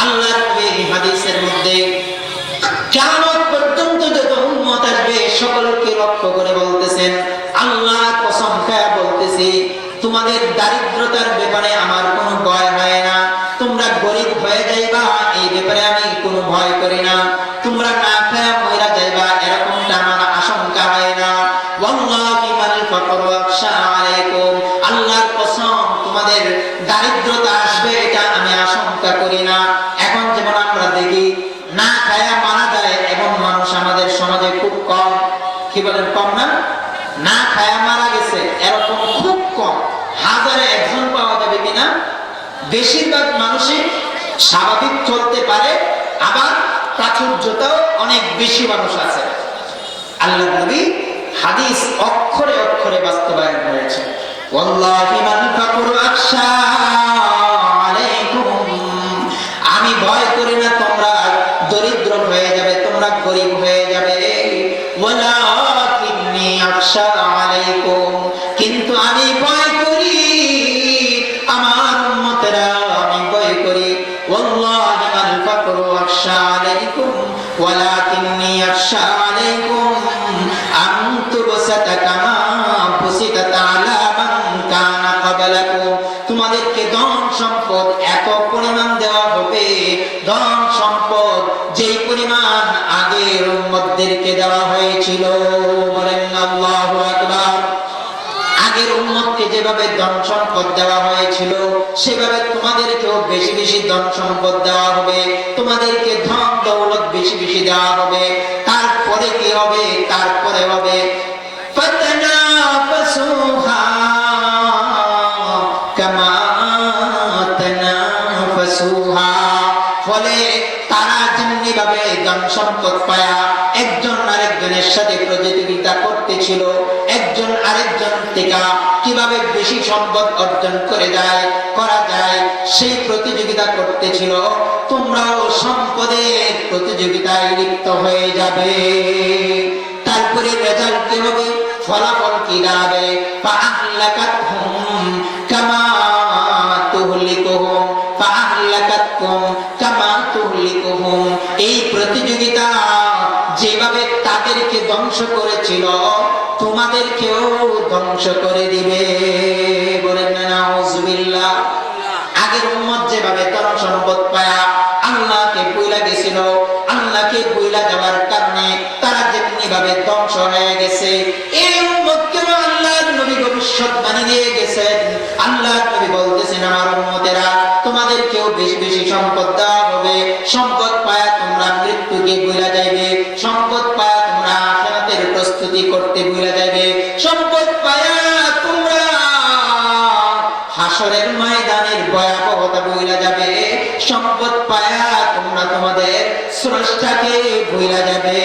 আল্লাহর নবী হাদিসের মধ্যে কিয়ামত পর্যন্ত যত উম্মত আসবে সকলকে লক্ষ্য করে বলতেছেন, আল্লাহ কসম খেয়ে বলতেছি, তোমাদের দারিদ্রতার ব্যাপারে আমার কোনো ভয় হয় না। তোমরা গরিব হয়ে যাইবা এই ব্যাপারে আমি কোনো ভয় করি না। তোমরা না খেয়ে মইরা যাইবা এরকমটা আমার আশঙ্কা হয় না। ওয়াল্লাহি মাল ফাকরু আখশা আলাইকুম, আল্লাহর কসম তোমাদের দারিদ্রতা আসবে এটা আমি আশঙ্কা করি না। এখন যেমন আমরা দেখি না খায়া মারা যায় এমন মানুষ আমাদের সমাজে খুব কম। কি বলেন, কম না? না খায়া মারা গেছে এরকম খুব কম, হাজারে একজন পাওয়া যাবে কিনা। বেশিরভাগ মানুষই স্বাভাবিক চলতে পারে, আবার প্রাচুর্যতাও অনেক বেশি মানুষ আছে। আল্লাহর নবী হাদিস অক্ষরে অক্ষরে বাস্তবায়ন করেছে। ওয়াল্লাহি মান ফাকরু আখশা আলাইকুম, আমি ভয় করি না তোমরা দরিদ্র হয়ে যাবে, তোমরা গরিব হয়ে যাবে। ওয়ালাকিন্নী আখশা আলাইকুম, কিন্তু আমি ভয় করি আমার উম্মতেরা, আমি ভয় করি। ওয়াল্লাহি মাল ফাকরু আখশা আলাইকুম ওয়ালাকিন্নী আখশা আলাইকুম আন তুবসাতা কামা বুসিতাত আলা মান কানা ক্বাবলাকুম, তোমাদেরকে ধন সম্পদ এত পরিমাণ দেওয়া হবে, ধন সম্পদ যেই পরিমাণ আগের উম্মতদেরকে দেওয়া হয়েছিল। বলেন আল্লাহু আকবার। আগের উম্মতকে যেভাবে ধন সম্পদ দেওয়া হয়েছিল সেভাবে তোমাদেরকেও বেশি বেশি ধন সম্পদ দেওয়া হবে, তোমাদেরকে ধন দৌলত বেশি বেশি দেওয়া হবে। তারপরে কি হবে? তারপরে হবে ফাতানাফাসুহা কামা তানাফাসুহা, ফলে তারা যেমনি ভাবে ধন সম্পদ পায়া একজন আরেকজনের সাথে প্রতিযোগিতা করতেছিল, একজন আরেকজন থেকে কিভাবে বেশি সম্পদ অর্জন করা যায় সেই প্রতিযোগিতা করতেছিল, তোমরাও সম্পদের প্রতিযোগিতায় লিপ্ত হয়ে যাবে। তারপরে রেজাল্ট কি হবে? ফলাফল কি দাঁড়াবে? ফাআহলাকাতহুম কামা তুহলিকুহুম ফাআহলাকাতকুম কামা তুহলিকুহুম, এই প্রতিযোগিতা যেভাবে তাদেরকে ধ্বংস করেছিল তোমাদেরকেও ধ্বংস করে দিবে। বলেন না নাউজুবিল্লাহ। আগের উম্মত যেভাবে ধন সম্পদ পায়া আল্লাহকে ভুলে গেছিল, আল্লাহকে ভুলে যাওয়ার কারণে তারা যেমনি ভাবে ধ্বংস হয়ে গেছে, এই উম্মতকে আল্লাহর নবী ভবিষ্যৎবাণী দিয়ে গেছেন। আল্লাহর নবী বলতেছেন, আমার উম্মতেরা তোমাদেরকেও বেশি বেশি সম্পদ দেওয়া হবে, সম্পদ পায়া তোমরা মৃত্যুকে ভুলে যাইবে, সম্পদ পায়া তোমরা আখিরাতের প্রস্তুতি করতে ভুলে যাইবে, সম্পদ পায়া তোমরা হাসরের ময়দানের ভয়াবহতা ভুলে যাবে, সম্পদ পায়া তোমরা তোমাদের স্রষ্টাকে ভুলে যাবে।